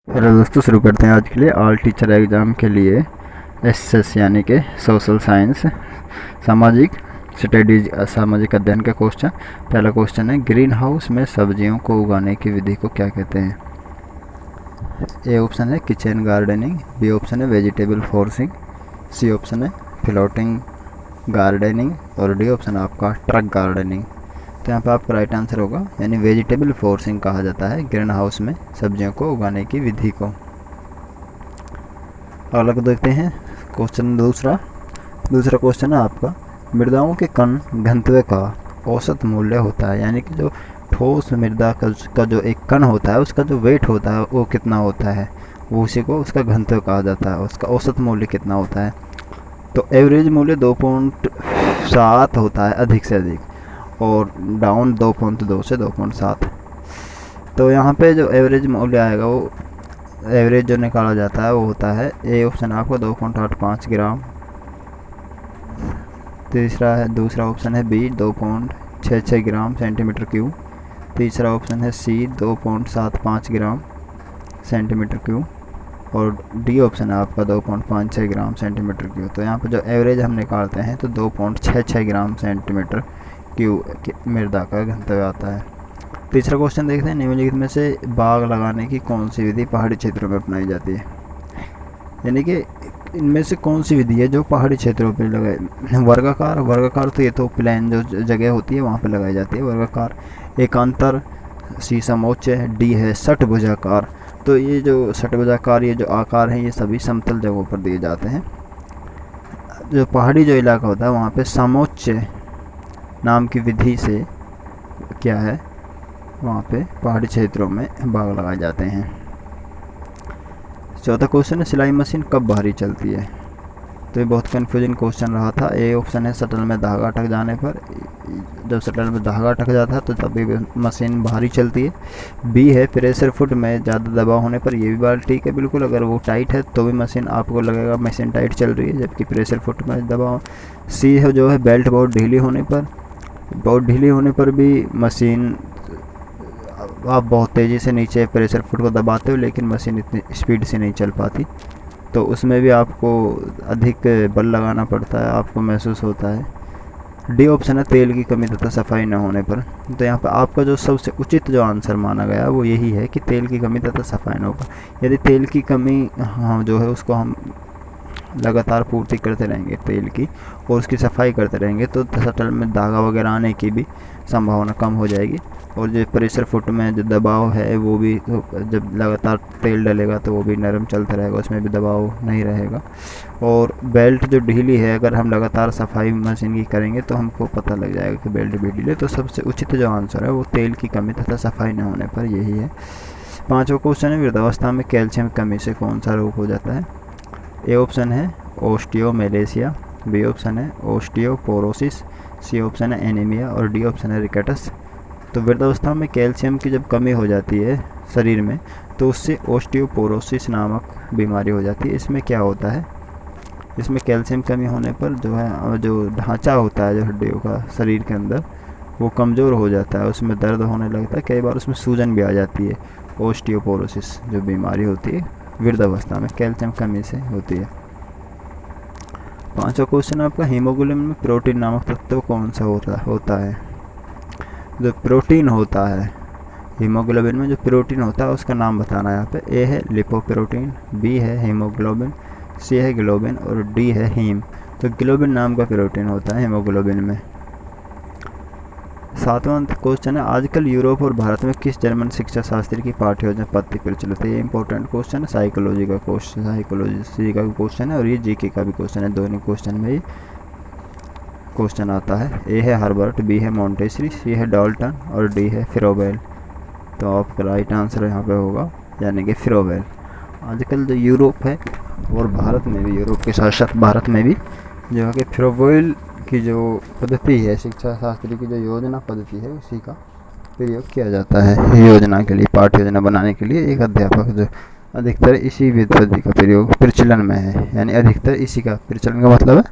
Hello दोस्तों, शुरू करते हैं आज के लिए ऑल टीचर एग्ज़ाम के लिए एसएस यानी कि सोशल साइंस सामाजिक स्टडीज सामाजिक अध्ययन का क्वेश्चन। पहला क्वेश्चन है, ग्रीन हाउस में सब्जियों को उगाने की विधि को क्या कहते हैं? ए ऑप्शन है किचन गार्डनिंग, बी ऑप्शन है वेजिटेबल फोर्सिंग, सी ऑप्शन है फ्लोटिंग गार्डनिंग और डी ऑप्शन आपका ट्रक गार्डनिंग। तो यहाँ पर आपका राइट आंसर होगा यानी वेजिटेबल फोर्सिंग कहा जाता है ग्रीन हाउस में सब्जियों को उगाने की विधि को। अगला देखते हैं क्वेश्चन दूसरा क्वेश्चन है आपका, मृदाओं के कण घनत्व का औसत मूल्य होता है, यानी कि जो ठोस मृदा का जो एक कण होता है उसका जो वेट होता है वो कितना होता है, वो उसी को उसका घनत्व कहा जाता है। उसका औसत मूल्य कितना होता है? तो एवरेज मूल्य 2.7 होता है अधिक से अधिक, और डाउन 2.2 से 2.7। तो यहाँ पे जो एवरेज मूल्य आएगा वो एवरेज जो निकाला जाता है वो होता है ए ऑप्शन आपको 2.85 ग्राम, दूसरा ऑप्शन है बी 2.66 ग्राम सेंटीमीटर क्यूब, तीसरा ऑप्शन है सी 2.75 ग्राम सेंटीमीटर क्यूब और डी ऑप्शन है आपका 2.56 ग्राम सेंटीमीटर क्यूब। तो यहाँ पर जो एवरेज हम निकालते हैं तो 2.66 ग्राम सेंटीमीटर क्यूब मृदा का घनत्व आता है। तीसरा क्वेश्चन देखते हैं, निम्नलिखित में से बाग लगाने की कौन सी विधि पहाड़ी क्षेत्रों में अपनाई जाती है? यानी कि इनमें से कौन सी विधि है जो पहाड़ी क्षेत्रों पर लगाई? वर्गाकार तो ये तो प्लेन जो जगह होती है वहाँ पर लगाई जाती है वर्गाकार, एकांतर, सी समोच्च, डी है षटभुजाकार। तो ये जो षटभुजाकार ये जो आकार हैं ये सभी समतल जगहों पर दिए जाते हैं। जो पहाड़ी जो इलाका होता है वहाँ पे समोच्च नाम की विधि से क्या है, वहाँ पे पहाड़ी क्षेत्रों में बाग लगाए जाते हैं। चौथा क्वेश्चन है, सिलाई मशीन कब भारी चलती है? तो ये बहुत कन्फ्यूजन क्वेश्चन रहा था। ए ऑप्शन है शटल में धागा अटक जाने पर, जब शटल में धागा अटक जाता है तो तभी मशीन भारी चलती है। बी है प्रेशर फुट में ज़्यादा दबाव होने पर, ये भी बात ठीक है बिल्कुल, अगर वो टाइट है तो भी मशीन आपको लगेगा मशीन टाइट चल रही है जबकि प्रेशर फुट में दबाव। सी है जो है बेल्ट बहुत ढीली होने पर भी मशीन आप बहुत तेज़ी से नीचे प्रेशर फुट को दबाते हो लेकिन मशीन इतनी स्पीड से नहीं चल पाती, तो उसमें भी आपको अधिक बल लगाना पड़ता है, आपको महसूस होता है। डी ऑप्शन है तेल की कमी तथा सफाई न होने पर। तो यहाँ पर आपका जो सबसे उचित जो आंसर माना गया वो यही है कि तेल की कमी तथा सफाई न होकर। यदि तेल की कमी जो है उसको हम लगातार पूर्ति करते रहेंगे तेल की और उसकी सफाई करते रहेंगे तो शटल में धागा वगैरह आने की भी संभावना कम हो जाएगी, और जो प्रेशर फुट में जो दबाव है वो भी जब लगातार तेल डलेगा तो वो भी नरम चलता रहेगा, उसमें भी दबाव नहीं रहेगा। और बेल्ट जो ढीली है, अगर हम लगातार सफाई मशीन की करेंगे तो हमको पता लग जाएगा कि बेल्ट भी ढीली है। तो सबसे उचित जो आंसर है वो तेल की कमी तथा सफाई न होने पर यही है। पाँचवा क्वेश्चन है, वृद्धावस्था में कैल्शियम कमी से कौन सा रोग हो जाता है? ए ऑप्शन है ओस्टियोमेलेशिया, बी ऑप्शन है ओस्टियोपोरोसिस, सी ऑप्शन है एनीमिया और डी ऑप्शन है रिकेटस। तो वृद्धावस्था में कैल्शियम की जब कमी हो जाती है शरीर में तो उससे ओस्टियोपोरोसिस नामक बीमारी हो जाती है। इसमें क्या होता है, इसमें कैल्शियम कमी होने पर जो है जो ढांचा होता है जो हड्डियों का शरीर के अंदर वो कमज़ोर हो जाता है, उसमें दर्द होने लगता है, कई बार उसमें सूजन भी आ जाती है। ओस्टियोपोरोसिस जो बीमारी होती है वृद्धावस्था में कैल्शियम कमी से होती है। पांचवा क्वेश्चन आपका, हीमोग्लोबिन में प्रोटीन नामक तत्व कौन सा होता है? जो प्रोटीन होता है हीमोग्लोबिन में, जो प्रोटीन होता है उसका नाम बताना है यहाँ पे। ए है लिपोप्रोटीन, बी है हीमोग्लोबिन, सी है ग्लोबिन और डी है हीम। तो ग्लोबिन नाम का प्रोटीन होता है हीमोग्लोबिन में। सातवां क्वेश्चन है, आजकल यूरोप और भारत में किस जर्मन शिक्षा शास्त्री की पाठ्य योजना पद्धति प्रचलित है? ये इंपॉर्टेंट क्वेश्चन है, साइकोलॉजी का क्वेश्चन है और ये जीके का भी क्वेश्चन है, दोनों क्वेश्चन में ये क्वेश्चन आता है। ए है हार्वर्ड, बी है मॉन्टेसरी, सी है डाल्टन और डी है फ्रोबेल। तो आपका राइट आंसर यहाँ पे होगा यानी कि फ्रोबेल। आजकल जो यूरोप है और भारत में भी, यूरोप के साथ साथ भारत में भी जो है कि फ्रोबेल की जो पद्धति है शिक्षा शास्त्री की जो योजना पद्धति है उसी का प्रयोग किया जाता है योजना के लिए, पाठ्य योजना बनाने के लिए। एक अध्यापक जो अधिकतर इसी पद्धति का प्रयोग प्रचलन में है, यानी अधिकतर इसी का प्रचलन का मतलब है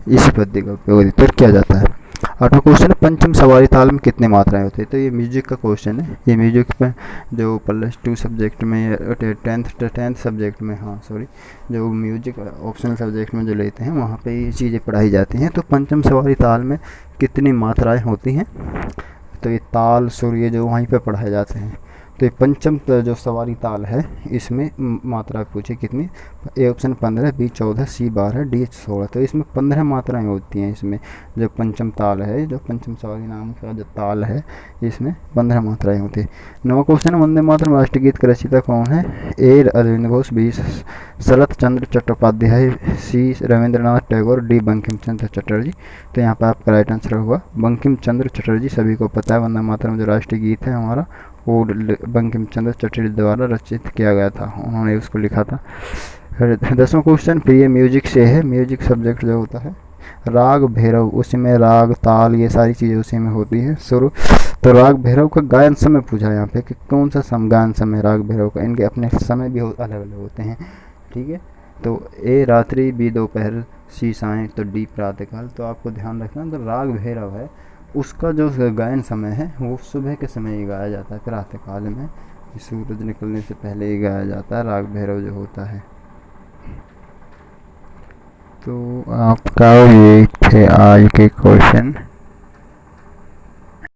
इसी पद्धति का उपयोग अधिकतर किया जाता है। आठवां क्वेश्चन है पंचम सवारी ताल में कितनी मात्राएं होती है। तो ये म्यूजिक का क्वेश्चन है। ये म्यूजिक पे जो +2 सब्जेक्ट में, टेंथ सब्जेक्ट में, हाँ सॉरी, जो म्यूजिक ऑप्शनल सब्जेक्ट में जो लेते हैं वहाँ पे ये चीज़ें पढ़ाई जाती हैं। तो पंचम सवारी ताल में कितनी मात्राएं होती हैं, तो ये ताल सुर ये जो वहीं पे पढ़ाए जाते हैं। तो ये पंचम जो सवारी ताल है इसमें मात्रा पूछे कितनी, A option 15, B 14, C 12, D 16। तो इसमें 15 मात्राएं होती हैं। इसमें जो पंचम ताल है, जो पंचम सवारी नाम का जो ताल है, इसमें 15 मात्राएं होती हैं। 9वां क्वेश्चन, वंदे मातरम राष्ट्रीय गीत का रचयिता कौन है। ए अरविंद घोष, बी शरत चंद्र चट्टोपाध्याय, सी रविंद्रनाथ टैगोर, डी बंकिम चंद्र चटर्जी। तो यहाँ पर आपका राइट आंसर होगा बंकिम चंद्र चटर्जी। सभी को पता है वंदे मातरम जो राष्ट्रीय गीत है हमारा वो बंकिम चंद्र चटर्जी द्वारा रचित किया गया था, उन्होंने उसको लिखा था। फिर 10वां क्वेश्चन, प्रिय म्यूजिक से है। म्यूजिक सब्जेक्ट जो होता है राग भैरव, उसी में राग ताल ये सारी चीज़ें उसी में होती है। शुरू तो राग भैरव का गायन समय पूछा है यहाँ पे कि कौन सा गायन समय राग भैरव का, इनके अपने समय भी अलग अलग होते हैं, ठीक है। तो ए रात्रि, बी दोपहर, सी सायं, तो डी प्रातःकाल। तो आपको ध्यान रखना, तो राग भैरव है उसका जो गायन समय है वो सुबह के समय ही गाया जाता है, प्रातःकाल में, सूरज निकलने से पहले ही गाया जाता है राग भैरव जो होता है। तो आपका ये थे आज के क्वेश्चन।